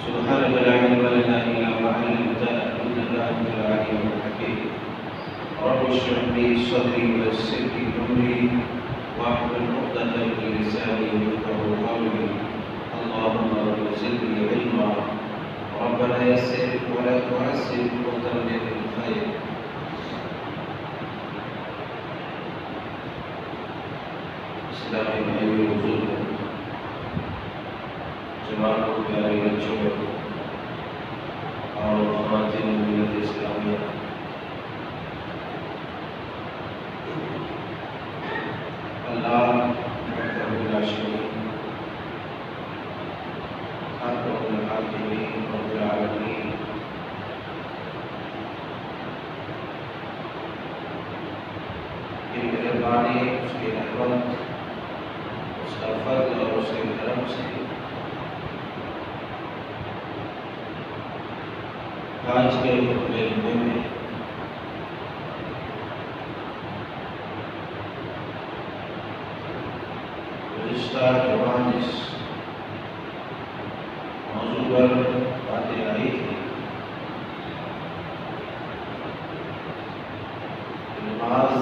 سبحانك لا علم لنا إلا ما علمتنا إنك أنت العليم الحكيم. رب اشرح لي صدري ويسر لي أمري واحلل عقدة من لساني يفقهوا قولي. اللهم رب زدني علما ربنا يسر ولا تعسر وتمم بالخير. اسلامی بھائیوں بزرگوں جوانوں پیارے بچوں اور خواتین ملت اسلامیہ، اللہ لا شریک خالق العالمین رب العالمین کی مہربانی، اس کی رحمت، اس کا فضل اور اس کے کرم سے آج کے خطبے میں گزشتہ جوان جس موضوع پر باتیں آئی تھی، نماز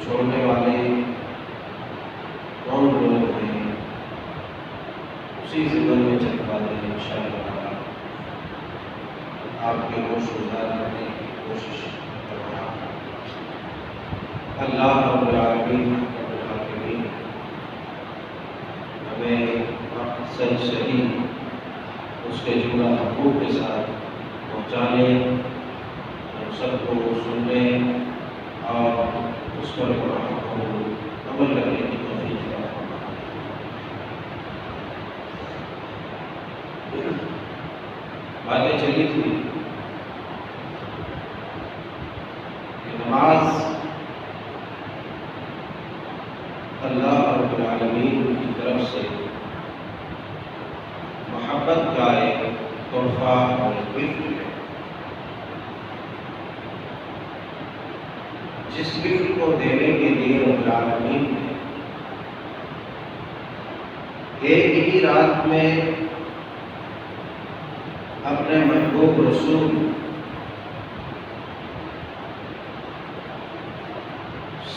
چھوڑنے والے کون لوگ ہیں، اسی ضمن میں چل پاتے ہیں انشاءاللہ آپ کے ہوش گزار کرنے کی کوشش کر رہا ہوں۔ اللہ رب العالمین ہمیں صحیح صحیح اس کے جملہ حقوق کے ساتھ پہنچانے، ہم سب کو سننے اور اس پر عمل کرنے کی توفیق عطا فرمائے۔ باتیں چلی تھی کہ نماز اللہ رب العالمین کی طرف سے محبت کا ایک تحفہ اور گفٹ ہے، جس گفٹ کو دینے کے لیے رب العالمین نے ایک ہی رات میں اپنے محبوب رسول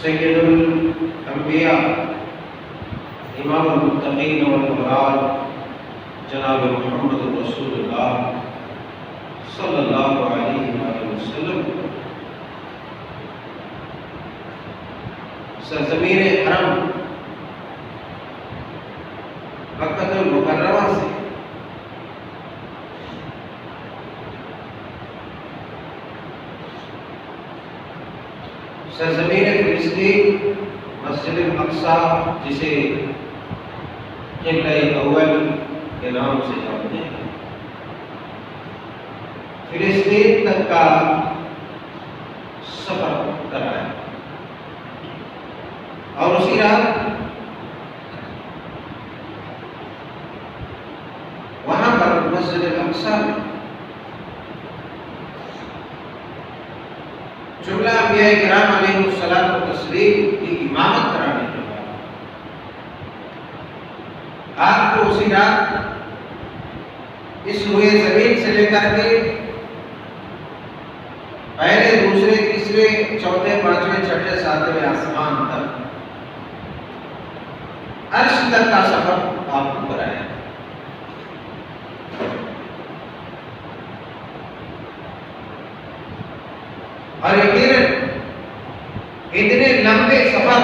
سید الانبیاء امام المتقین والابرار جناب محمد رسول اللہ صلی اللہ علیہ وآلہ وسلم سرزمین حرم مکہ المکرمہ سے سرزمین فلسطین مسجد الاقصی جسے قبلہ اول کے نام سے جانتے ہیں، فلسطین تک کا سفر کرایا اور اسی رات وہاں پر مسجد الاقصی میں جملہ انبیاء کرام علیہ الصلوۃ والتسلیم کی امامت کرانے کے بعد آپ کو اسی رات اس روئے زمین سے لے کر کے پہلے، دوسرے، تیسرے، چوتھے، پانچویں، چھٹے، ساتویں آسمان تک، عرش تک کا سفر آپ کو کرایا۔ اور یقیناً اتنے لمبے سفر،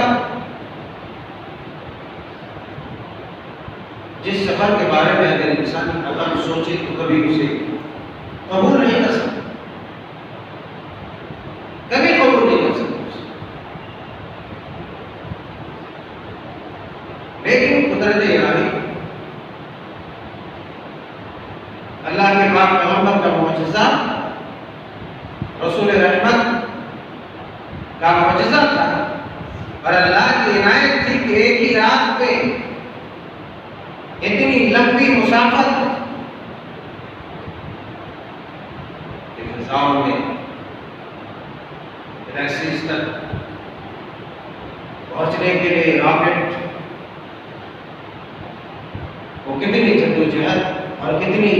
جس سفر کے بارے میں اگر انسان قدم سوچے تو کبھی اسے قبول نہیں کر سکتا، کبھی قبول نہیں کر سکتا، لیکن قدرت الہی، اللہ کے پاک پیغمبر کا معجزہ، رسول رحمت کا معجزہ تھا، اور اللہ کی عنایت تھی کہ ایک ہی رات میں اتنی لمبی مسافت فضاؤں میں گلیکسیز تک پہنچنے کے لیے راکٹ وہ کتنی جدوجہد اور کتنی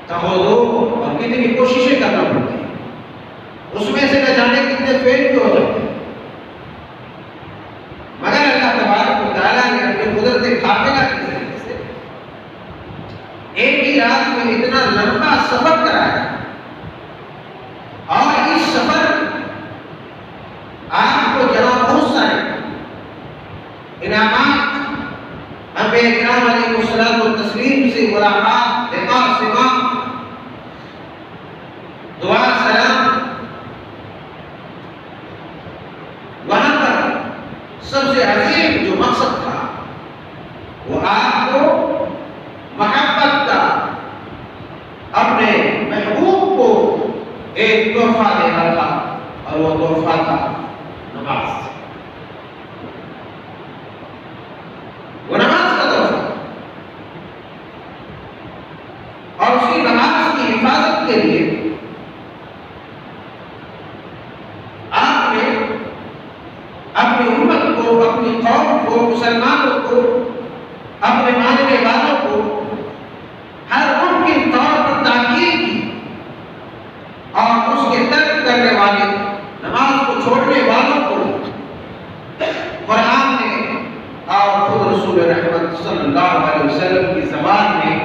تہودو اور کتنی کوششیں کرنا پڑتی ہیں، اس میں سے نہ جانے کتنے فیل بھی ہو جاتے ہیں، مگر اللہ تبارک و تعالیٰ نے اپنی قدرت کاملہ کی ذریعے سے ایک ہی رات میں اتنا لمبا سفر کرایا، اور اس سفر آپ کو جناب بہت سارے انعامات انبیاء کرام علیہ الصلوۃ والتسلیم سے ملاقات، لقاء، سماع، دعا، سلام، وہاں پر سب سے عظیم جو مقصد تھا وہ آپ کو محبت کا، اپنے محبوب کو ایک تحفہ دینا تھا، اور وہ تحفہ تھا نماز۔ وہ نماز کا تحفہ، اور اسی نماز کی حفاظت کے لیے آپ نے اپنی امت کو، اپنی قوم کو، مسلمانوں کو، اپنے ماننے والوں کو ہر ممکن طور پر تاکید کی، اور اس کے ترک کرنے والے، نماز کو چھوڑنے والوں کو قرآن نے اور خود رسول رحمت صلی اللہ علیہ وسلم کی زبان میں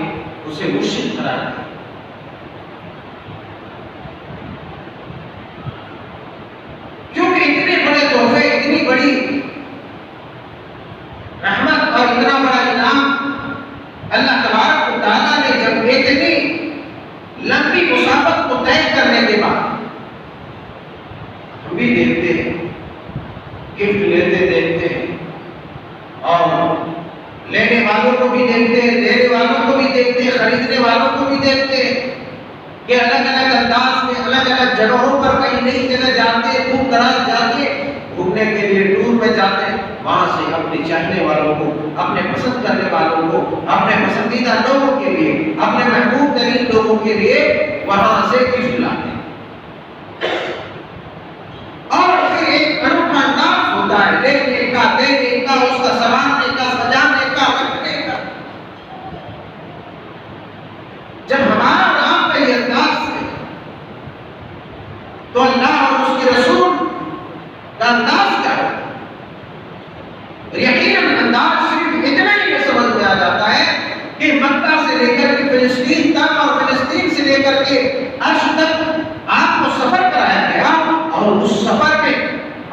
اسے مشرک قرار دیا۔ کیونکہ اتنے بڑے تحفے، اتنی بڑی رحمت اور اتنا بڑا انعام اللہ تبارک و تعالیٰ نے جب اتنی لمبی مسافت کو طے کرنے کے بعد، ہم بھی دیکھتے ہیں، گفٹ لیتے دیکھتے ہیں، اور لینے والوں کو بھی دیکھتے ہیں، دینے والوں کو بھی دیکھتے ہیں، خریدنے والوں کو بھی دیکھتے ہیں کہ الگ الگ انداز میں الگ الگ جگہوں پر کئی نئی جگہ جاتے ہیں، دور دراز جا کے گھومنے کے لیے ٹور میں جاتے ہیں، وہاں سے اپنے چاہنے والوں کو، اپنے پسند کرنے والوں کو، اپنے پسندیدہ لوگوں کے لیے، اپنے محبوب ترین لوگوں کے لیے وہاں سے گفٹ لاتے ہیں، اور پھر ایک انوکھا انداز ہوتا ہے لینے کا، دینے کا، اس کا سنوارنے کا، سجانے کا، رکھنے کا۔ جب ہمارا اور آپ کا یہ انداز ہے تو اللہ اور اس کے رسول کا انداز کیا ہے؟ یقیناً انداز صرف اتنا ہی میں سمجھ میں آ جاتا ہے کہ مکہ سے لے کر کے فلسطین تک، اور فلسطین سے لے کر کے عرش تک آپ کو سفر کرایا گیا، اور اس سفر میں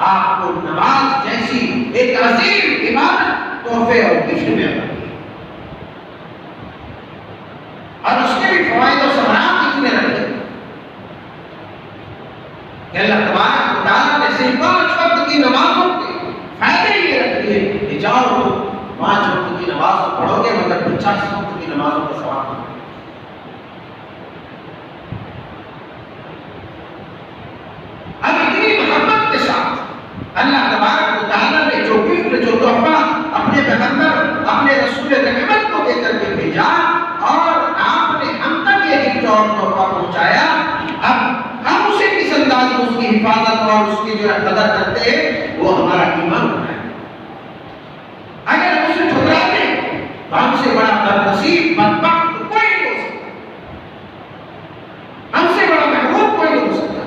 آپ کو نماز جیسی ایک عظیم عبادت تحفے اور گفٹ میں عطا کی، اور اس کے بھی فوائد و ثمرات اتنے رکھے کہ اللہ تبارک و تعالیٰ نے صرف 5 وقت کی نمازوں کے فائدے یہ رکھ دیے کہ جاؤ تو 5 وقت کی نماز پڑھو گے، مگر 50 وقت کی نمازوں کا ثواب ملے گا۔ اب اتنی محبت کے ساتھ اللہ تبارک و تعالیٰ نے جو گفٹ، جو تحفہ اپنے پیغمبر، اپنے رسول رحمت کو دے کر کے بھیجا، اور آپ نے ہم تک یہ گفٹ اور تحفہ پہنچایا، اب ہم اسے کس انداز میں اس کی حفاظت اور اس کی جو قدر کرتے ہیں، وہ ہمارا ایمان ہوتا ہے۔ اگر ہم اسے ٹھکراتے ہیں تو ہم سے بڑا بدنصیب، بدبخت کوئی نہیں ہو سکتا، ہم سے بڑا محبوب کوئی نہیں ہو سکتا،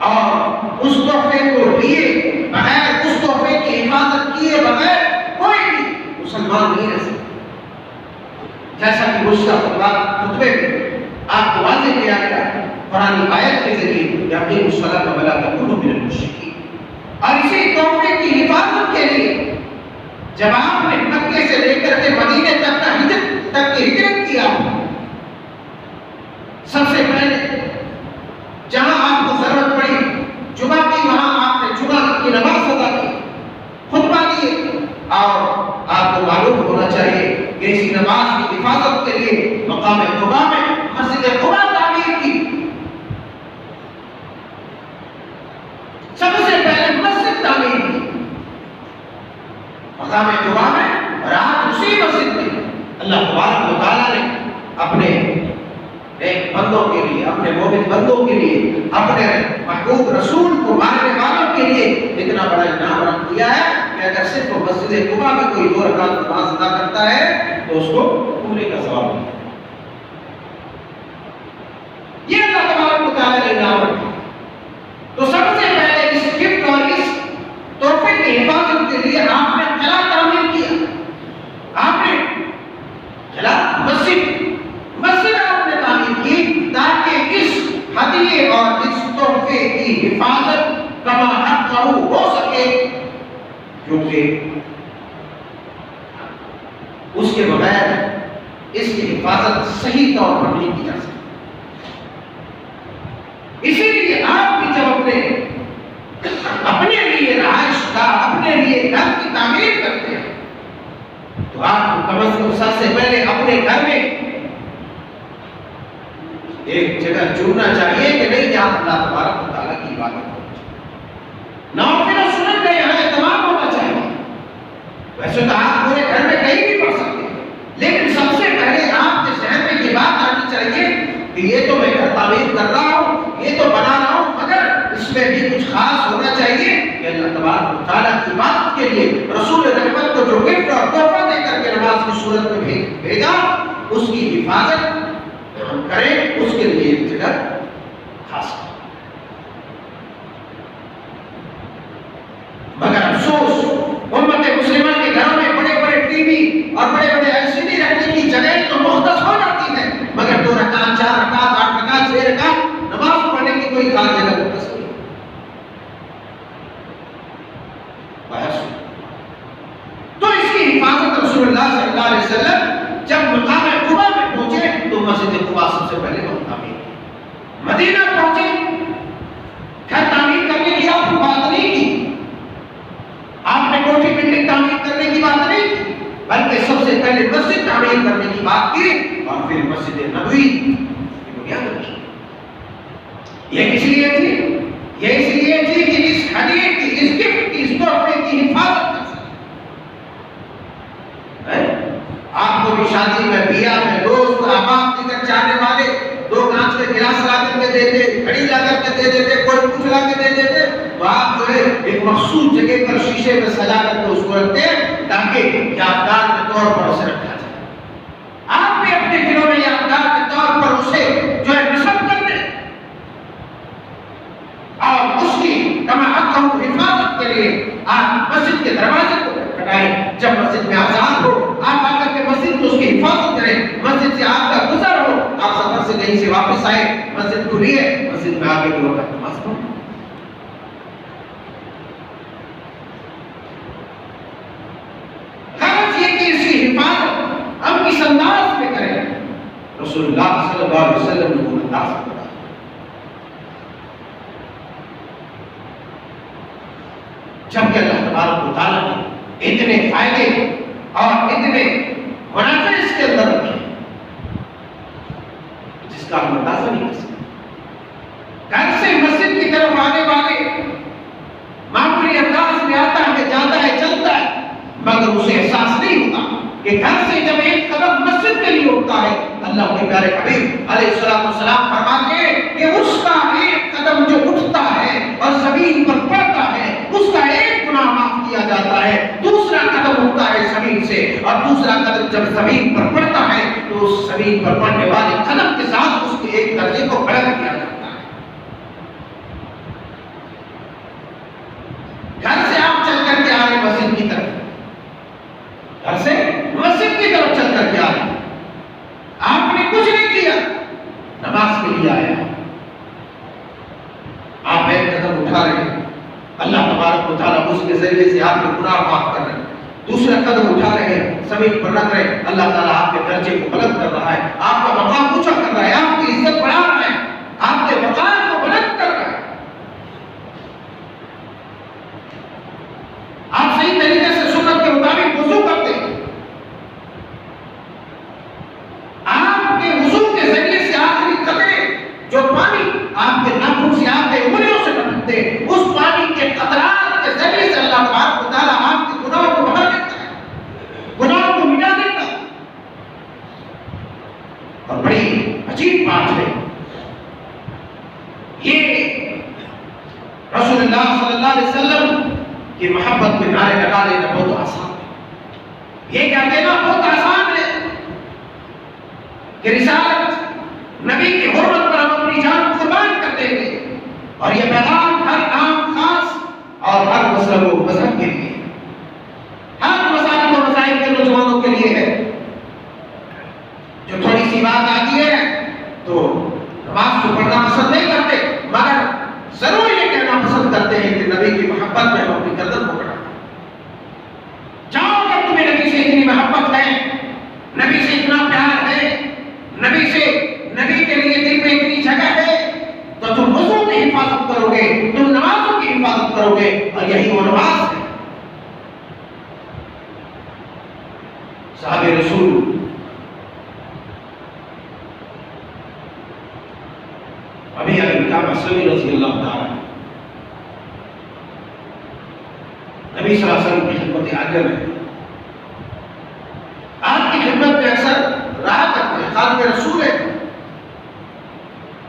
اور اس تحفے کو لیے بغیر، اس تحفے کی حفاظت کیے بغیر کوئی بھی مسلمان نہیں رہ سکتا۔ جیسا کہ گزشتہ خطبے میں آپ کو واضح کیا گیا قرآن آیت کے ذریعے یقین الصلاۃ ولا تکونوا من المشرکین، اور اسی تحفے کی حفاظت کے لیے جب آپ نے مکے سے لے کر کے مدینے تک کی ہجرت کیا، سب سے پہلے جہاں آپ کو ضرورت پڑی جمعہ کی، وہاں آپ نے جمعہ کی نماز ادا کی، خطبہ دیے، اور آپ کو معلوم ہونا چاہیے کہ اسی نماز کی حفاظت کے لیے مقام قباء میں مسجد قباء تعمیر کی، سب سے پہلے مسجد تعمیر کی مقام قباء میں، اور آج اسی مسجد میں اللہ تبارک و تعالیٰ نے اپنے ایک بندوں کے لیے، اپنے مومن بندوں کے لیے، اپنے محبوب رسول کو ماننے والوں کے لیے اتنا بڑا انعام رکھ دیا ہے اگر صرف مسجد قباء میں کوئی 2 رکعت نماز ادا کرتا ہے تو اس کو پورے کا ثواب ملتا ہے۔ یہ اللہ تبارک و تعالیٰ نے انعام رکھا۔ تو سب سے پہلے اس گفٹ اور اس تحفے کی حفاظت کے لیے آپ نے قلعہ تعمیر کیا، آپ نے قلعہ مسجد آپ نے تعمیر کی تاکہ اس ہدیے اور اس تحفے کی حفاظت کما حقہ ہو سکے، کیونکہ اس کے بغیر اس کی حفاظت صحیح طور پر نہیں کی جا سکتی۔ اسی لیے آپ بھی جب اپنے لیے رہائش کا، اپنے لیے گھر کی تعمیر کرتے ہیں تو آپ کو کم از کم سب سے پہلے اپنے گھر میں ایک جگہ چننا چاہیے کہ نہیں جہاں اللہ تبارک و تعالیٰ کی عبادت ہو، نوافل و سنت کا یہاں اہتمام ہونا چاہیے۔ ویسے تو آپ پورے گھر میں کہیں بھی پڑھ سکتے ہیں، لیکن سب سے پہلے آپ کے ذہن میں یہ بات آنی چاہیے کہ یہ تو میں گھر تعمیر کر رہا ہوں، یہ تو بنا رہا ہوں، مگر اس میں بھی کچھ خاص ہونا چاہیے کہ اللہ تبارک و تعالیٰ کی عبادت کے لیے رسول رحمت کو جو گفٹ اور تحفہ دے کر کے نماز کی صورت میں بھیجا، اس کی حفاظت ہم کریں، اس کے لیے ایک جگہ خاص۔ مگر افسوس امت مسلمہ کے گھروں میں بڑے بڑے ٹی وی اور بڑے بڑے LCD رکھنے کی جگہیں تو مختص ہو جاتی ہے، مگر 2 رکعت 4 رکعت 8 رکعت 6 رکعت نماز پڑھنے کی کوئی خاص جگہ مختص نہیں۔ تو اس کی حفاظت رسول اللہ صلی اللہ علیہ وسلم جب مقام قباء میں پہنچے تو مسجد قباء سب سے پہلے وہاں تعمیر کی۔ مدینہ پہنچے، گھر تعمیر کرنے کی آپ کو بات نہیں کی، آپ نے کوٹھی بلڈنگ تعمیر کرنے کی بات نہیں کی، بلکہ سب سے پہلے مسجد تعمیر کرنے کی بات کی اور پھر مسجد نبوی کی بنیاد رکھی۔ یہ کس لیے تھی؟ یہ اس لیے تھی کہ اس ہدیے کی، اس گفٹ کی، اس تحفے کی حفاظت کر سکے۔ آپ کو بھی شادی میں، بیاہ میں دوست احباب کے گھر جانے والے 2 کانچ کے گلاس لا کر کے دے دیتے، گھڑی لا کر کے دے دیتے، کوئی کچھ لا کے دے دیتے، تو آپ جو ہے ایک مخصوص جگہ پر شیشے میں سجا کر کے اس کو رکھتے ہیں تاکہ یادگار کے طور پر اسے رکھا جائے۔ آپ بھی اپنے دلوں میں یادگار کے طور پر اسے جو ہے نصب کر دیں اور اس کی کما حقہ حفاظت کے لیے آپ مسجد کے دروازے کو کھٹکائیں۔ جب مسجد میں اذان ہو آپ آ کر کے مسجد کو اس کی حفاظت کریں، مسجد سے آپ کا گزر ہو، آپ سفر سے کہیں سے واپس آئے، مسجد کھلی ہے، مسجد میں آ کے 2 رکعت نماز پڑھیں۔ غرض یہ کہ اس کی حفاظت ہم کس انداز میں کریں، رسول اللہ صلی اللہ علیہ وسلم نے وہ انداز بتایا۔ جب کہ اللہ تبارک و تعالیٰ نے اتنے فائدے اور اتنے منافع اس کے اندر رکھے جس کا ہم اندازہ نہیں کر سکتے۔ گھر سے مسجد کی طرف آنے والے معمولی انداز میں آتا ہے، جاتا ہے، چلتا ہے، مگر اسے احساس نہیں ہوتا کہ گھر سے جب ایک قدم مسجد کے لیے اٹھتا ہے، اللہ کے پیارے حبیب علیہ السلام فرماتے ہیں کہ اس کا ایک قدم جو اٹھتا ہے اور زمین پر پڑتا ہے، اس کا ایک گناہ معاف کیا جاتا ہے۔ دوسرا قدم اٹھتا ہے زمین سے اور دوسرا قدم جب زمین پر پڑتا ہے تو اس زمین پر پڑنے والے قدم کے ساتھ اس کے ایک درجے کو بلند کیا جاتا ہے۔ گھر سے آپ چل کر کے آ رہے مسجد کی طرف، گھر سے مسجد کی طرف چل کر کے آ رہے، آپ نے کچھ نہیں کیا، نماز کے لیے آیا، آپ ایک قدم اٹھا رہے ہیں، اللہ تبارک و تعالیٰ اس کے ذریعے سے آپ کے گناہ معاف کر رہے ہیں۔ دوسرا قدم اٹھا رہے ہیں، زمین پر رکھ رہے ہیں، اللہ تعالیٰ آپ کے درجے کو بلند کر رہا ہے، آپ کا مقام اونچا کر رہا ہے، آپ کی عزت بڑھا رہا ہے، آپ کے مقام کو بلند کر رہا ہے۔ آپ صحیح طریقے سے سنت کے مطابق وضو کرتے ہیں، آپ کے وضو کے ذریعے سے آخری قطرے جو پانی آپ کے ناخن سے، آپ کے انگلیوں سے ٹپکتے ہیں، اس پانی کے قطرات کے ذریعے سے اللہ تبارک و تعالیٰ آپ کے گناہوں کو بہا دیتا ہے، گناہوں کو مٹا دیتا ہے۔ اور بڑی عجیب بات ہے کہ محبت میں نعرے لگا لینا بہت آسان ہے، یہ کہہ دینا بہت آسان ہے کہ رسالت نبی کی حرمت پر ہم اپنی جان قربان کر دیں گے، اور یہ پیغام ہر عام خاص اور ہر مذہب و مذہب کے لیے، ہر مذاہب و مذاہب کے نوجوانوں کے لیے ہے۔ جو تھوڑی سی بات آتی ہے تو نماز کو پڑھنا پسند نہیں کرتے، مگر ضرور یہ کہنا پسند کرتے ہیں کہ نبی کی محبت میں ہم اپنی گردن پکڑا۔ جاؤ اگر تمہیں نبی سے اتنی محبت ہے، نبی سے اتنا پیار ہے، نبی کے لیے دل میں اتنی جگہ ہے، تو تم وضو کی حفاظت کرو گے، تم نمازوں کی حفاظت کرو گے، اور یہی وہ نماز ہے۔ صحابہ رسول ابھی کعب اسلمی رضی اللہ تعالی نبی صلی اللہ علیہ وسلم کی خدمت عالیہ میں آپ کی خدمت میں اکثر رہا کرتے ہیں، خادم رسول ہے۔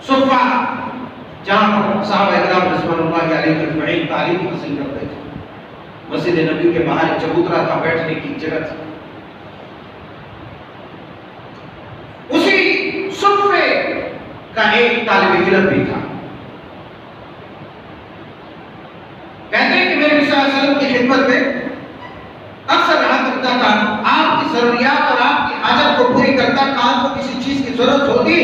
صفہ جہاں پر صحابہ اکرام رضوان اللہ علیہ اجمعین تعلیم حاصل کرتے تھے، مسجد نبی کے باہر ایک چبوترا تھا، بیٹھنے کی جگہ تھی، اسی صفے کا ایک طالب علم بھی تھا۔ کہتے ہیں کہ میرے نبی صلی اللہ علیہ وسلم کی خدمت میں اکثر رہا کرتا تھا، آپ کی ضروریات اور آپ کی حاجت کو پوری کرتا، کام کو کسی چیز کی ضرورت ہوتی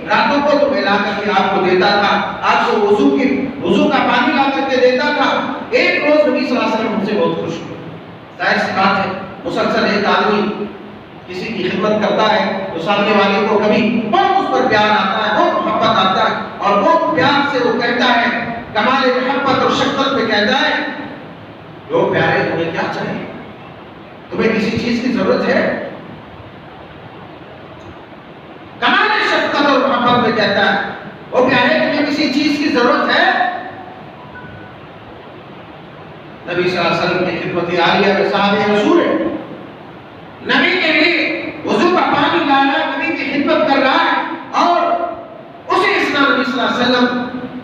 راتوں کو تو میں لا کر کے آپ کو دیتا تھا، آپ کو وضو کا پانی لا کر کے دیتا تھا۔ ایک روز نبی صلی اللہ علیہ وسلم مجھ سے بہت خوش ہوئے۔ ظاہر سی بات ہے، مسلسل ایک آدمی کسی کی خدمت کرتا ہے تو سامنے والے کو کبھی بہت اس پر پیار آتا ہے، بہت محبت آتا ہے، اور بہت پیار سے وہ کہتا ہے، کمال محبت اور شفقت میں کہتا ہے، لو پیارے تمہیں کیا چاہیے، تمہیں کسی چیز کی ضرورت ہے؟ کمال شفقت اور محبت میں کہتا ہے، وہ پیارے تمہیں کسی چیز کی ضرورت ہے؟ نبی صلی اللہ علیہ وسلم کی خدمت عالیہ میں صحابہ رسول ہے، نبی کے لیے وضو کا پانی لانا، نبی کی خدمت کر رہا ہے، اور اسی اسلام نبی صلی اللہ علیہ وسلم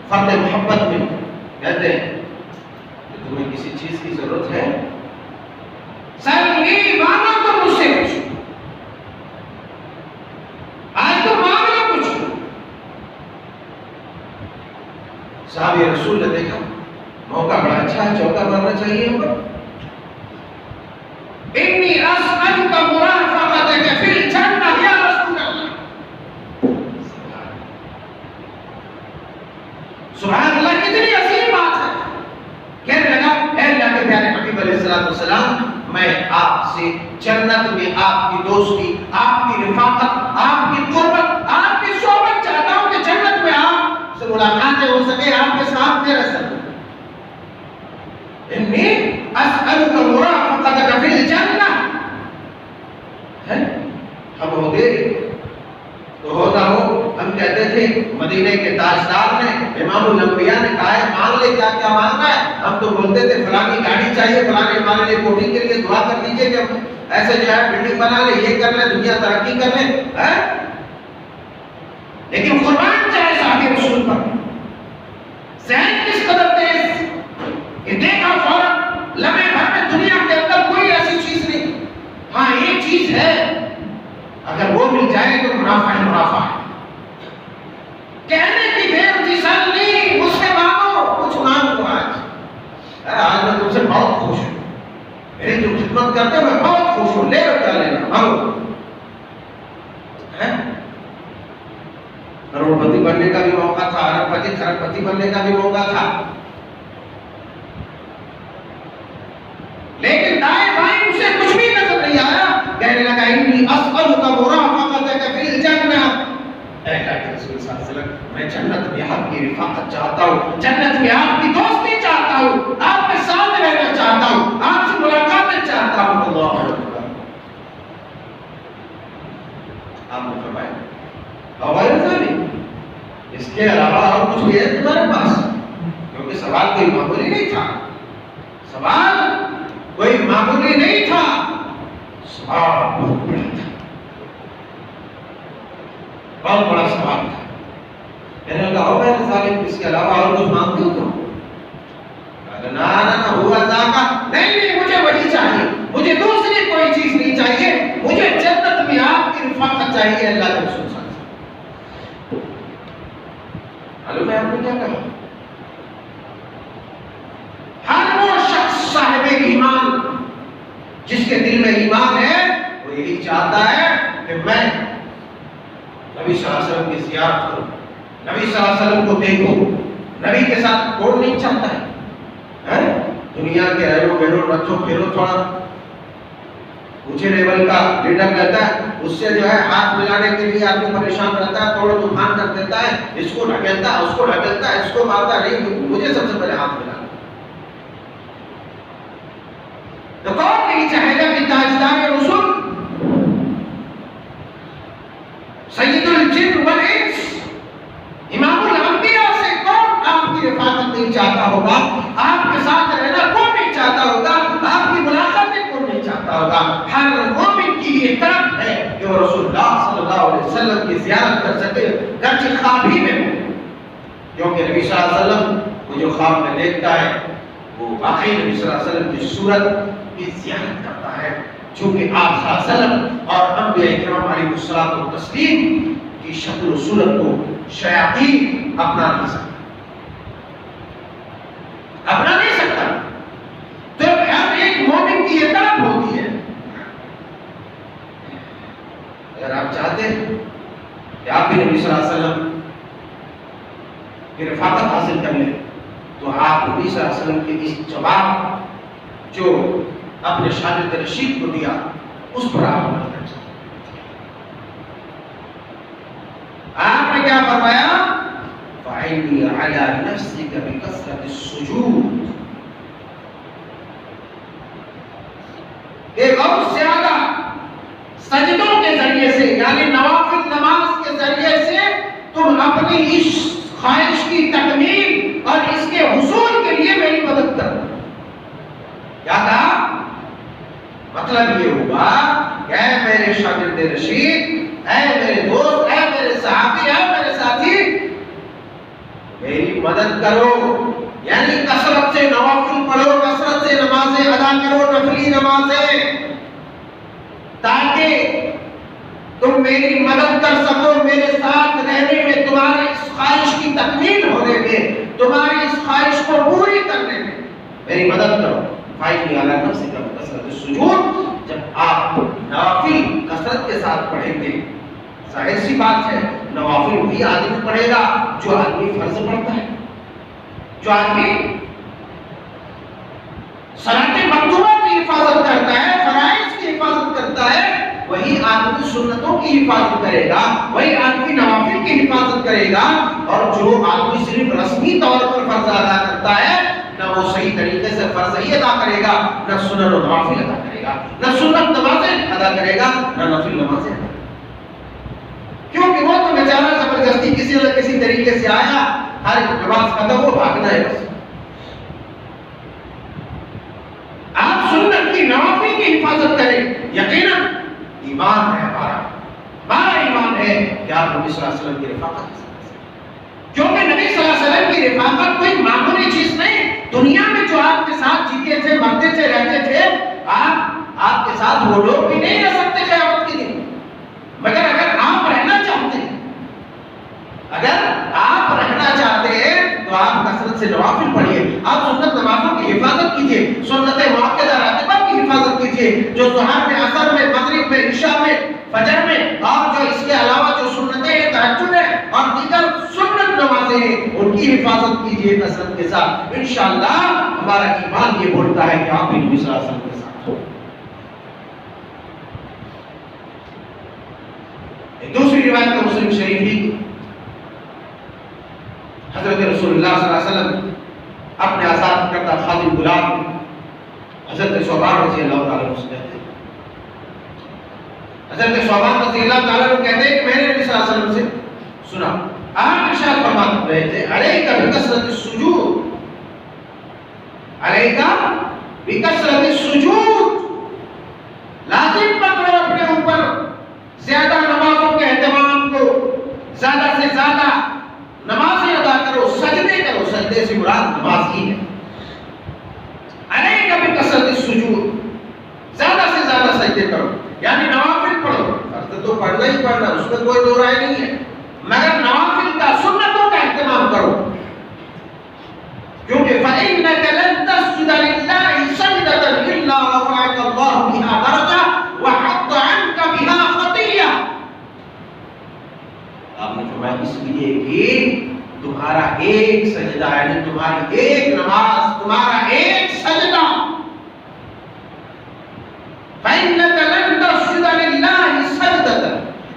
فرد محبت میں کہتے ہیں کہ تمہیں کسی چیز کی ضرورت ہے؟ سر مانگو تو مجھ سے پوچھو، آج تو مانگ لو کچھ۔ صحابہ رسول نے دیکھا موقع بڑا اچھا ہے، چوکا مارنا چاہیے ہوگا۔ انی اسألک مرافقتک فی الجنہ یا رسول اللہ، سبحان اللہ، کتنی عظیم بات ہے۔ کہنے لگا، اے اللہ کے پیارے حبیب علیہ السلام، میں آپ سے جنت میں آپ کی دوستی، آپ کی رفاقت، آپ کی قربت، آپ کی صحبت چاہتا ہوں کہ جنت میں آپ سے ملاقاتیں ہو سکے، آپ کے ساتھ میں رہ سکوں۔ انی اسألک مرافقتک فی الجنہ، ہم ہوتے تو ہوتا ہو، ہم کہتے تھے مدینہ کے تاجدار نے، امام الانبیاء نے کہا ہے مانگ لے، کیا کیا مانگنا ہے؟ ہم تو بولتے تھے فلانی گاڑی چاہیے، فلانے ہمارے لیے کوٹھی کے لیے دعا کر دیجئے کہ ہم ایسے جو ہے بلڈنگ بنا لیں، یہ کر لیں، دنیا ترقی کر لیں۔ لیکن قربان چاہے صحابہ رسول پر، ذہن کس قدر تیز کہ دیکھا فوراً لمحے بھر میں دنیا کے اندر کوئی ایسی چیز نہیں، ہاں ایک چیز ہے، اگر وہ مل جائے تو منافع ہے، منافع ہے۔ کہنے کی دیر تھی، سر نہیں، مجھ سے مانگو، کچھ مانگو آج میں تم سے بہت خوش ہوں، میری جو خدمت کرتے ہو میں بہت خوش ہوں، لے لو کیا لینا، مانگو۔ کروڑپتی بننے کا بھی موقع تھا، ارب پتی کھرب پتی بننے کا بھی موقع تھا، لیکن دائیں بائیں اسے کچھ بھی نظر نہیں آیا۔ کہنے لگا انی اسألک مرافقتک فی الجنہ، اے اللہ کے رسول صلی اللہ علیہ وسلم، میں جنت میں آپ کی رفاقت چاہتا ہوں، جنت میں آپ کی دوستی چاہتا ہوں، آپ کے ساتھ رہنا چاہتا ہوں، آپ سے ملاقاتیں چاہتا ہوں۔ اللہ اکبر۔ آپ نے فرمایا غیر ذلک، اس کے علاوہ اور کچھ بھی ہے تمہارے پاس؟ کیونکہ سوال کوئی معمولی نہیں تھا، سوال کوئی معمولی نہیں تھا، سوال بہت بڑا تھا، بہت بڑا سوال تھا۔ کہنے لگا او غیر ذالک، اس کے علاوہ اور کچھ مانگتے ہو تم؟ کہا نا نا نا ہوا ذاکا، ایمان، جس کے دل میں ایمان ہے وہ یہی چاہتا ہے کہ میں نبی صلی اللہ علیہ وسلم کی زیارت کروں، نبی صلی اللہ علیہ وسلم کو دیکھوں۔ نبی کے ساتھ کون نہیں چاہتا ہے؟ دنیا کے رہو بہرو نچو پھرو، تھوڑا اونچے لیول کا لیڈر رہتا ہے، اس سے جو ہے ہاتھ ملانے کے لیے آدمی پریشان رہتا ہے، توڑ طوفان کر دیتا ہے، اس کو ڈھکیلتا ہے، اس کو ڈھکیلتا ہے، اس کو مارتا نہیں، مجھے سب سے پہلے ہاتھ ملانا۔ تو کون نہیں چاہے گا کہ تاجدار رسول سید الجن والانس امام الانبیاء سے کون آپ کی رفاقت نہیں چاہتا ہوگا؟ آپ کے ساتھ رہنا کون نہیں چاہتا ہوگا؟ آپ کی ملاقاتیں کون نہیں چاہتا ہوگا؟ ہر مومن کی یہ طرف ہے کہ وہ رسول اللہ صلی اللہ علیہ وسلم کی زیارت کر سکے، گرچہ خواب ہی میں ہو، کیونکہ نبی صلی اللہ علیہ وسلم کو جو خواب میں دیکھتا ہے وہ واقعی نبی صلی اللہ علیہ وسلم کی صورت کی زیارت کرتا ہے، چونکہ آپ صلی اللہ علیہ وسلم اور انبیاء کرام علیہ الصلوۃ والتسلیم کی شکل و صورت کو شیاطین اپنا نہیں سکتا، اپنا نہیں سکتا۔ تو ہر ایک مومن کی یہ طلب ہوتی ہے، اگر آپ چاہتے ہیں کہ آپ بھی نبی صلی اللہ علیہ وسلم کی رفاقت حاصل کر لیں، تو آپ نبی صلی اللہ علیہ وسلم کے اس جواب جو اپنے شاگرد رشید کو دیا اس پر آپ عمل کریں۔ آپ نے کیا فرمایا؟ فَعِنِّي عَلَى نَفْسِكَ بِكَثْرَةِ السُّجُودِ، کہ بہت زیادہ سجدوں کے ذریعے سے، یعنی نوافل نماز کے ذریعے سے تم اپنی اس خواہش کی تکمیل اور اس کے حصول کے لیے میری مدد کرو۔ کیا کہا؟ مطلب یہ ہوا کہ اے میرے شاگرد رشید، اے میرے دوست، اے میرے صحابی، اے میرے ساتھی، میری مدد کرو، یعنی کثرت سے نوافل پڑھو، کثرت سے نمازیں ادا کرو، نفلی نمازیں، تاکہ تم میری مدد کر سکو، میرے ساتھ رہنے میں، تمہاری اس خواہش کی تکمیل ہونے میں، تمہاری اس خواہش کو پوری کرنے میں میری مدد کرو۔ فَعِنِّي عَلَى نَفْسِكَ بِكَثْرَةِ السُّجُودِ، جب آپ نوافل کثرت کے ساتھ پڑھیں گے، ظاہر سی بات ہے نوافل وہی آدمی پڑھے گا جو آدمی فرض پڑھتا ہے، جو آدمی صلاۃ مکتوبہ کی حفاظت کرتا ہے، فرائض کی حفاظت کرتا ہے، وہی آدمی سنتوں کی حفاظت کرے گا، وہی آدمی نوافل کی حفاظت کرے گا، اور جو آدمی صرف رسمی طور پر فرض ادا کرتا ہے، نہ وہ صحیح طریقے سے فرض ہی ادا کرے گا، نہ سنن و نوافل ادا کرے گا، نہ سنت نمازیں ادا کرے گا، نہ نفل نمازیں ادا کرے گا، کیونکہ وہ تو بیچارہ زبردستی کسی نہ کسی طریقے سے آیا، ہر نماز ختم ہو بھاگنا ہے بس۔ آپ سنت کی نوافل کی حفاظت کریں، یقیناً ایمان ہے ہمارا ایمان ہے کہ آپ نبی صلی اللہ علیہ وسلم کی رفاقت ہے، کیونکہ نبی صلی اللہ علیہ وسلم کی رفاقت کوئی معمولی چیز نہیں۔ دنیا میں جو آپ کے ساتھ جیتے تھے، مرتے تھے، رہتے تھے، آپ کے ساتھ وہ لوگ بھی نہیں رہ سکتے قیامت کے دن، مگر اگر آپ رہنا چاہتے ہیں، اگر آپ رہنا چاہتے ہیں تو آپ کثرت سے نوافل پڑھیے، آپ سنت نمازوں کی حفاظت کیجیے، سنت مؤکدہ راتبہ کی حفاظت کیجیے، جو ظہر میں، عصر میں، مغرب میں، عشاء میں، فجر میں، اور جو اس کے علاوہ جو سنتیں ہیں، تہجد ہے اور دیگر سنت نمازیں ہیں، ان کی حفاظت کیجیے کثرت کے ساتھ۔ انشاءاللہ ہمارا ایمان یہ بولتا ہے کہ آپ بھی نبی صلی اللہ علیہ وسلم کے ساتھ ہو۔ ایک دوسری روایت کا مسلم شریف ہی حضرت رسول اللہ صلی اللہ علیہ وسلم اپنے آزاد کردہ خادم غلام حضرت ثوبان رضی اللہ تعالیٰ عنہ سے کہتے ہیں، حضرت ثوبان رضی اللہ تعالیٰ عنہ کہتے ہیں کہ میں نے نبی صلی اللہ علیہ وسلم سے سنا، آپ ارشاد فرما رہے تھے، علیک بکثرت السجود، علیک بکثرت السجود، لازم پکڑو اپنے اوپر زیادہ نمازوں کے اہتمام کو، زیادہ سے زیادہ نمازیں ادا کرو، سجدے کرو، سجدے سے مراد نماز ہی ہے۔ علیک بکثرت السجود، زیادہ سے زیادہ سجدے کرو، یعنی نوافل پڑھو، فرض تو پڑھنا ہی پڑھنا، اس میں کوئی دو رائے نہیں ہے، مگر نوافل کا، سنتوں کا اہتمام کرو، کیونکہ فَإِنَّكَ لَن تَسْجُدَ لِلَّهِ سَجْدَةً سجدہ یعنی تمہاری ایک نماز، تمہارا ایک سجدہ، فَإِنَّكَ لَن تَسْجُدَ لِلَّهِ سَجْدَةً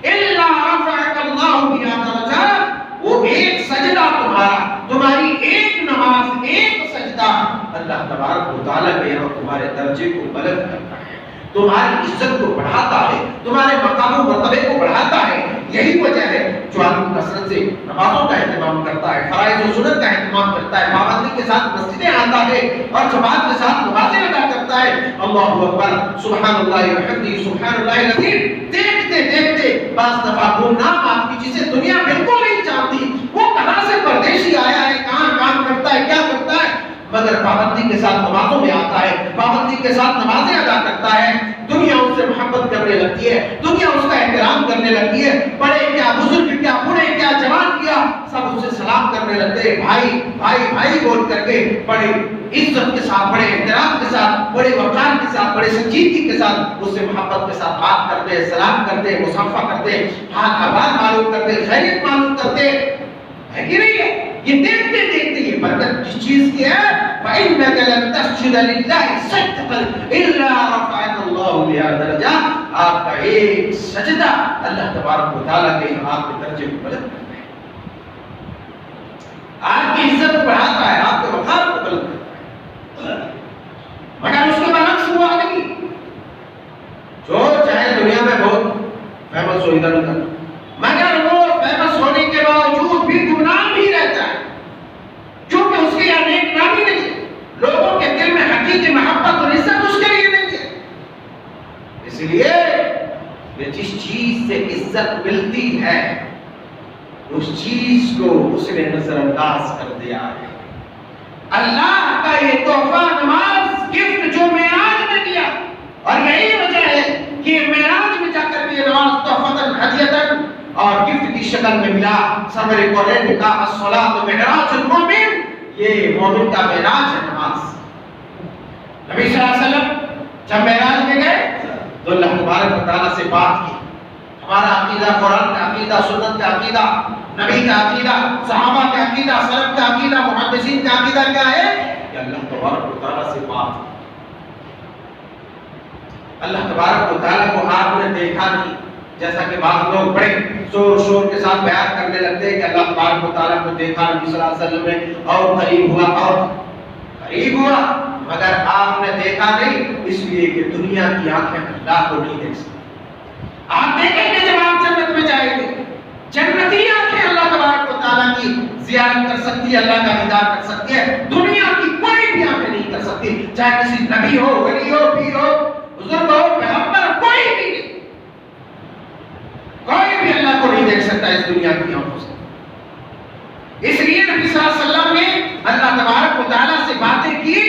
إِلَّا رَفَعَكَ اللَّهُ بِهَا دَرَجَاتٍ، وہ ایک سجدہ تمہارا، تمہاری ایک نماز، ایک سجدہ اللہ تبارک و تعالیٰ کے یہاں تمہارے درجے کو بلند کرتا ہے، تمہاری عزت کو بڑھاتا ہے، تمہارے مقام و مرتبے کو بڑھاتا ہے۔ یہی وجہ ہے جو آدمی کثرت سے نمازوں کا اہتمام کرتا ہے، فرائض و سنت کا اہتمام کرتا ہے، پابندی کے ساتھ مسجدیں آتا ہے اور جماعت کے ساتھ نمازیں ادا کرتا ہے، اللہ اکبر، سبحان اللہ وبحمدہ، سبحان اللہ العظیم، دیکھتے دیکھتے بعض دفعہ گمنام آدمی جسے دنیا بالکل نہیں جانتی، وہ کہاں سے پردیسی آیا ہے، کہاں کام کرتا ہے، کیا کرتا ہے، مگر پابندی کے ساتھ نمازوں میں آتا ہے، پابندی کے ساتھ نمازیں ادا کرتا ہے، دنیا اس سے محبت کرنے لگتی ہے، دنیا اس کا احترام کرنے لگتی ہے، بڑے کیا، بزرگ کیا، بوڑھے کیا، جوان کیا، سب اس سے سلام کرنے لگتے ہیں، بھائی بھائی بھائی بول کر کے بڑے عزت کے ساتھ، بڑے احترام کے ساتھ، بڑے وقار کے ساتھ، بڑے سنجیدگی کے ساتھ اس سے محبت کے ساتھ بات کرتے ہیں، سلام کرتے ہیں، مصافحہ کرتے ہیں، حال احوال معلوم کرتے ہیں، خیریت معلوم کرتے ہیں، ہے کہ نہیں ہے؟ یہ دیکھتے دیکھتے یہ برکت جس چیز کی ہے، فَإِنَّكَ لَن تَسْجُدَ لِلَّهِ سَجْدَةً إِلَّا رَفَعَكَ اللَّهُ بِهَا دَرَجَاتٍ، آپ کا ایک سجدہ اللہ تبارک و تعالیٰ کے آپ کے درجے کو بلند کرتا ہے، آپ کی عزت کو بڑھاتا ہے، آپ کے وقار کو بلند کرتا ہے۔ مگر اس کے برعکس وہ آدمی جو چاہے دنیا میں بہت فیمس ہو ادھر ادھر، مگر وہ فیمس ہونے کے باوجود بھی گمنام ہی رہتا ہے، کیونکہ اس کے یہاں نیک نامی نہیں ہے، لوگوں کے دل میں حقیقی محبت اور عزت اس کے لیے نہیں ہے۔ اس لیے یہ جس چیز سے عزت ملتی ہے اس چیز کو اس نے نظر انداز کر دیا ہے۔ اللہ کا یہ تحفہ نماز گفٹ جو معراج میں دیا، اور یہی وجہ ہے کہ معراج میں جا کر کے نماز تحفتاً ہدیتاً اور گفٹ کی شکل میں ملا۔ سرور کونین نے کہا الصلاۃ معراج المؤمن، یہ مومن کا معراج ہے نماز۔ نبی صلی اللہ علیہ وسلم جب معراج میں گئے تو اللہ تبارک و تعالیٰ سے بات کی۔ ہمارا عقیدہ قرآن کا عقیدہ، سنت کا عقیدہ، نبی کا عقیدہ، صحابہ کا عقیدہ، سلف کا عقیدہ، محدثین کا عقیدہ کیا ہے کہ اللہ تبارک و تعالیٰ سے بات کی۔ اللہ تبارک و تعالیٰ کو آپ نے دیکھا نہیں، جیسا کہ بعض لوگ بڑے زور شور کے ساتھ بیان کرنے لگتے ہیں کہ اللہ تبارک و تعالیٰ کو دیکھا نبی صلی اللہ علیہ وسلم نے، اور قریب ہوا اور قریب ہوا، مگر آپ نے دیکھا نہیں، اس لیے کہ دنیا کی آنکھیں اللہ کو نہیں دیکھ سکتی۔ آپ دیکھیں گے جب آپ جنت میں جائیں گے، جنتی آنکھیں اللہ تبارک و تعالیٰ کی زیارت کر سکتی ہے، اللہ کا دیدار کر سکتی ہے، دنیا کی کوئی بھی آنکھیں نہیں کر سکتی، چاہے کسی نبی ہو، ولی ہو، پیر ہو، بزرگ ہو، پیغمبر، کوئی بھی نہیں، کوئی بھی اللہ کو نہیں دیکھ سکتا اس دنیا کی آنکھوں سے۔ اس لیے نبی صلی اللہ علیہ وسلم نے اللہ تبارک و تعالیٰ سے باتیں کی،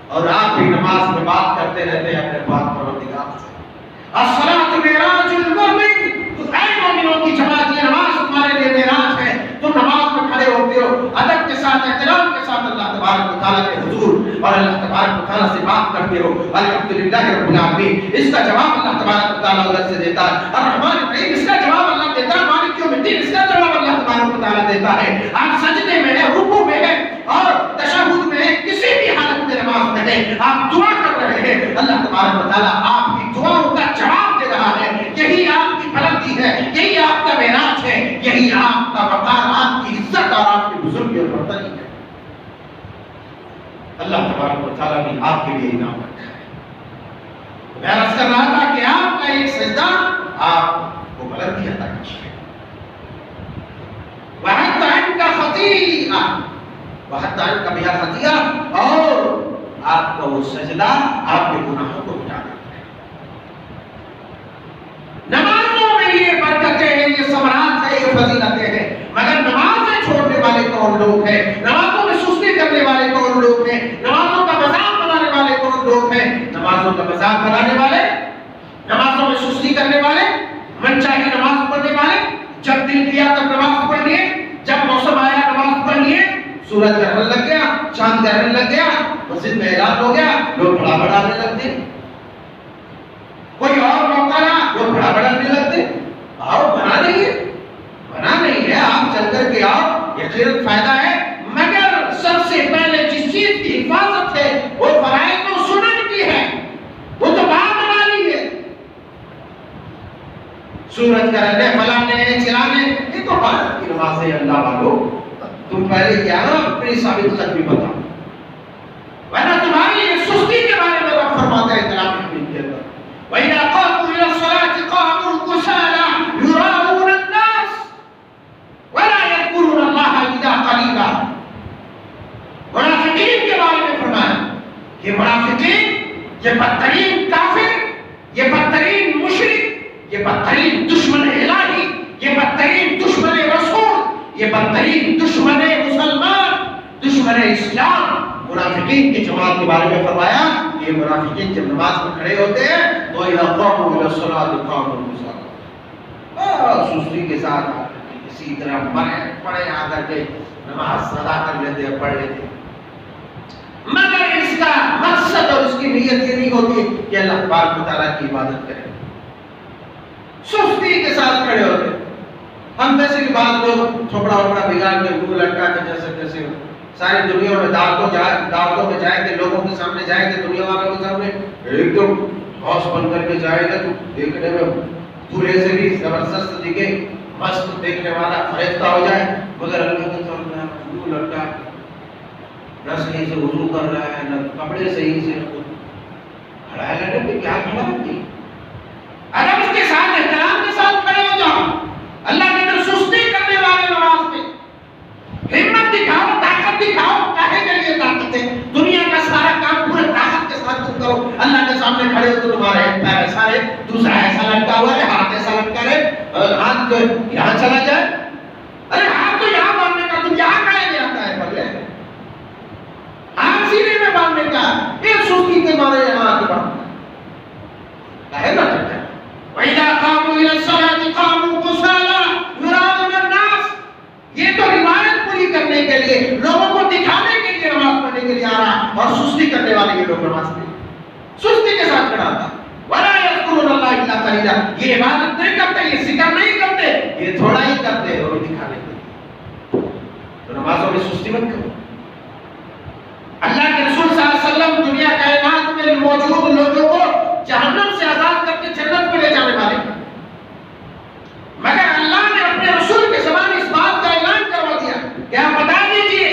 اور آپ بھی نماز میں بات کرتے رہتے ہیں اپنے پاک پروردگار سے۔ الصلاۃ معراج المؤمن، اے مومنوں کی جماعت، یہ نماز تمہارے لیے معراج ہے۔ تم نماز میں کھڑے ہوتے ہو ادب کے ساتھ، احترام کے ساتھ اللہ تبارک و تعالیٰ کے حضور، اور اللہ تبارک و تعالیٰ سے بات کرتے ہو الحمدللہ رب العالمین۔ اس کا جواب اللہ تبارک و تعالیٰ ادھر سے دیتا ہے، الرحمن الرحیم اس کا جواب اللہ دیتا ہے، مالک یوم الدین اس کا جواب اللہ تبارک و تعالیٰ دیتا ہے۔ آپ سجدے میں ہیں، رکوع میں ہیں اور تشہد میں ہیں، کسی بھی حالت میں نماز میں ہیں، آپ دعا کر رہے ہیں، اللہ تبارک و تعالیٰ آپ کی دعاؤں کا جواب دے رہا ہے۔ یہی آپ کی بلندی ہے، یہی آپ کا معراج ہے، یہی آپ کا وقار، آپ کی عزت اور آپ کی بزرگی اور برتری ہے۔ اللہ تبارک و تعالیٰ نے آپ کے لیے انعام رکھا ہے۔ میں عرض کر رہا تھا کہ آپ کا ایک سجدہ آپ کو بلندی عطا کرتی ہے۔ وَحَتَّى عَنْكَ خَطِيئَةً، وَحَتَّى عَنْكَ بِهَا خَطِيئَةً، اور آپ کا وہ سجدہ آپ کے گناہوں کو مٹا دیتا ہے۔ نمازوں میں یہ برکتیں ہیں، یہ ثمرات ہیں، یہ فضیلتیں ہیں، مگر نمازیں چھوڑنے والے کون لوگ ہیں؟ نمازوں میں سستی کرنے والے کون لوگ ہیں؟ نمازوں کا مذاق بنانے والے کون لوگ ہیں؟ نمازوں کا مذاق بنانے والے، نمازوں میں سستی کرنے والے، من چاہی نماز پڑھنے والے، جب دل کیا تب نماز پڑھ لیے، جب موسم آیا نماز پڑھ لیے، سورج گرہن لگ گیا، چاند گرہن لگ گیا، مسجد میں اعلان ہو گیا، لوگ بڑا بڑھانے لگتے، کوئی اور موقع رہا لوگ بڑا بڑھانے لگتے۔ آؤ، بنا نہیں ہے، بنا نہیں ہے، آپ چل کر کے آؤ، یقیناً فائدہ ہے، سورج کا رہنے فلانے چلانے، یہ تو عبادت کی نماز ہے اللہ والو. تم پہلے کیا نا اپنی ثابت قدمی بتاؤ، ورنہ تمہاری یہ سستی کے بارے میں رب فرماتا ہے کلام حکیم کے اندر وَإِذَا قَامُوا إِلَى الصَّلَاةِ قَامُوا كُسَالَىٰ يُرَاءُونَ النَّاسَ وَلَا يَذْكُرُونَ اللَّهَ إِلَّا قَلِيلًا. منافقین کے بارے میں فرمایا یہ منافقین، یہ بدترین کافر، یہ بدترین مشرک، یہ بدترین دشمن الہی، یہ بدترین دشمن رسول، یہ بدترین دشمن مسلمان، دشمن اسلام، منافقین کی جماعت کے بارے میں فرمایا یہ منافقین جب نماز میں کھڑے ہوتے ہیں تو اذا قاموا الى الصلاة قاموا كسالى، سستی کے ساتھ اسی طرح پڑے آ کر کے نماز ادا کر لیتے ہیں، پڑھ لیتے ہیں، مگر اس کا مقصد اور اس کی نیت یہ نہیں ہوتی کہ اللہ تبارک و تعالیٰ کی عبادت کریں، سستی کے ساتھ کھڑے ہوتے ہیں. ہم میں سے بھی بعض لوگ چھوپڑا وپڑا بگاڑ کے منہ لٹکا کے جیسے تیسے ساری دنیا میں دعوتوں میں جائیں گے، لوگوں کے سامنے جائیں گے، دنیا والوں کے سامنے ایک دم ہاؤس بن کر کے جائے گا تو دیکھنے میں دورے سے بھی زبردست دکھے، مست دیکھنے والا فریفتہ ہو جائے، مگر اللہ کے سامنے منہ لٹکا نہ صحیح سے وضو کر رہا ہے، نہ کپڑے صحیح سے کھڑا ہے، پہ کیا کھڑا ہے؟ اگر اس کے ساتھ احترام کے ساتھ کھڑے ہو جاؤ، اللہ کے اندر سستی کرنے والے نماز میں ہمت دکھاؤ، طاقت دکھاؤ. کاہے کے لیے طاقت ہے؟ دنیا کا سارا کام پورے طاقت کے ساتھ تم کرو، اللہ کے سامنے کھڑے ہو تو تمہارے پیر ایسا ہے، دوسرا ایسا لٹکا ہوا ہے، ہاتھ ایسا لٹکا ہے، ہاتھ یہاں چلا جائے، ارے ہاتھ تو یہاں باندھنے کا، تم یہاں کھڑے نہیں آتا ہے پگلے، ہاتھ سینے میں باندھنے کا، یہ سستی کے مارے یہاں آ کے باندھنا کاہے نہ کرتے ہیں. وَإِذَا قَامُوا إِلَى الصَّلَاةِ قَامُوا كُسَالَىٰ يُرَاءُونَ النَّاسَ. یہ تو روایت پوری کرنے کے لیے، لوگوں کو دکھانے کے لیے نماز پڑھنے کے لیے آ رہا، اور سستی کرنے والے یہ لوگ نماز پڑھیں، سستی کے ساتھ کھڑا تھا. وَلَا يَذْكُرُونَ اللَّهَ إِلَّا قَلِيلًا. یہ عبادت نہیں کرتے، یہ ذکر نہیں کرتے، یہ تھوڑا ہی کرتے اور دکھانے کے لیے. تو نمازوں میں سستی مت کرو. اللہ کے رسول صلی اللہ علیہ وسلم دنیا کائنات میں موجود لوگوں کو جہنم سے آزاد کر کے جنت میں لے جانے والے، مگر اللہ نے اپنے رسول کے زبان اس بات کا اعلان کروا دیا کہ آپ بتا دیجئے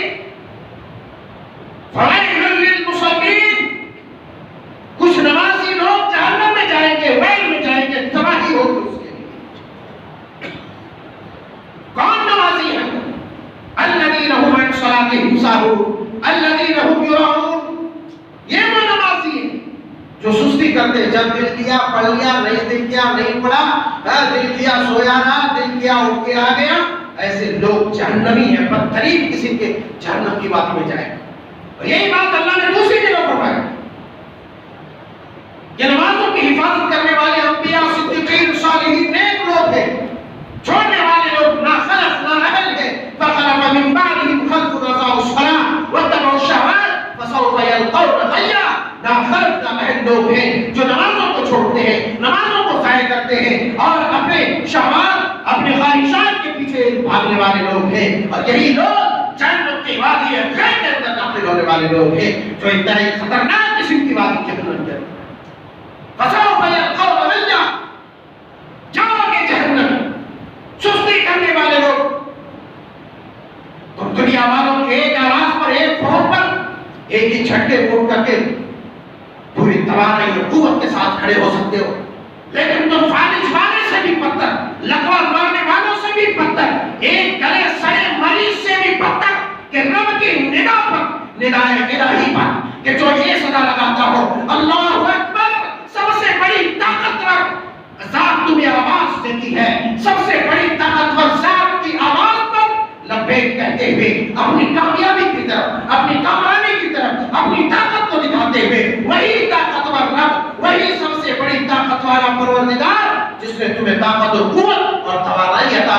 فَوَيْلٌ لِّلْمُصَلِّينَ، کچھ نمازی لوگ جہنم میں جائیں گے، ویل میں جائیں گے، تباہی ہوگی اس کے لیے. کون نمازی ہیں؟ الَّذِينَ هُمْ عَنْ صَلَاتِهِمْ سَاهُونَ الَّذِينَ هُمْ يُرَاءُونَ. یہ وہ نمازی ہیں جو سستی کرتے ہیں، جب دل کیا پڑھ لیا، نہیں دل کیا نہیں پڑھا، دل کیا سویا رہا، دل کیا اٹھ کے آ گیا. ایسے لوگ جہنمی ہیں، بدترین قسم کے جہنم کی بات میں جائیں. اور یہی بات اللہ نے دوسری جگہ فرمایا کہ نمازوں کی حفاظت کرنے والے انبیاء، صدیقین، صالحین نیک لوگ ہیں، چھوڑنے والے لوگ نا خلف نا اہل ہیں. فخلف من بعدهم خلف اضاعوا الصلاة واتبعوا الشهوات فسوف يلقون غيا. نا خلف نا اہل لوگ ہیں جو نمازوں کو چھوڑتے ہیں، نمازوں کو ضائع کرتے ہیں اور اپنے شہوات، اپنے خواہشات کے پیچھے بھاگنے والے لوگ ہیں. اور یہی لوگ جہنم کی وادی غیر کے اندر داخل ہونے والے لوگ ہیں جو انتہائی خطرناک قسم کی وادی کے اندر ہیں. فسوف يلقون غيا، جاؤ گے جہنم. سستی کرنے والے لوگ تم دنیا والوں کے ایک آواز پر، ایک فون پر ایک ہی جھٹکے فون کر کے پوری توانائی اور قوت کے ساتھ کھڑے ہو سکتے ہو، لیکن تم فالج والے سے بھی بدتر، لقوا مارنے والوں سے بھی بدتر، ایک گلے سڑے مریض سے بھی بدتر کہ رب کی نگاہ پر، ندائے الہی پر، کہ جو یہ صدا لگاتا ہو اللہ اکبر، سب سے بڑی طاقتور ذات تمہیں آواز دیتی ہے، سب سے بڑی طاقتور ذات کی آواز پر لبیک کہتے ہوئے اپنی کامیابی کی طرف، اپنی کامیابی کی طرف، اپنی طاقت کو دکھاتے ہوئے، وہی طاقتور رب، وہی سب سے بڑی طاقت والا پروردگار جس نے تمہیں طاقت اور قوت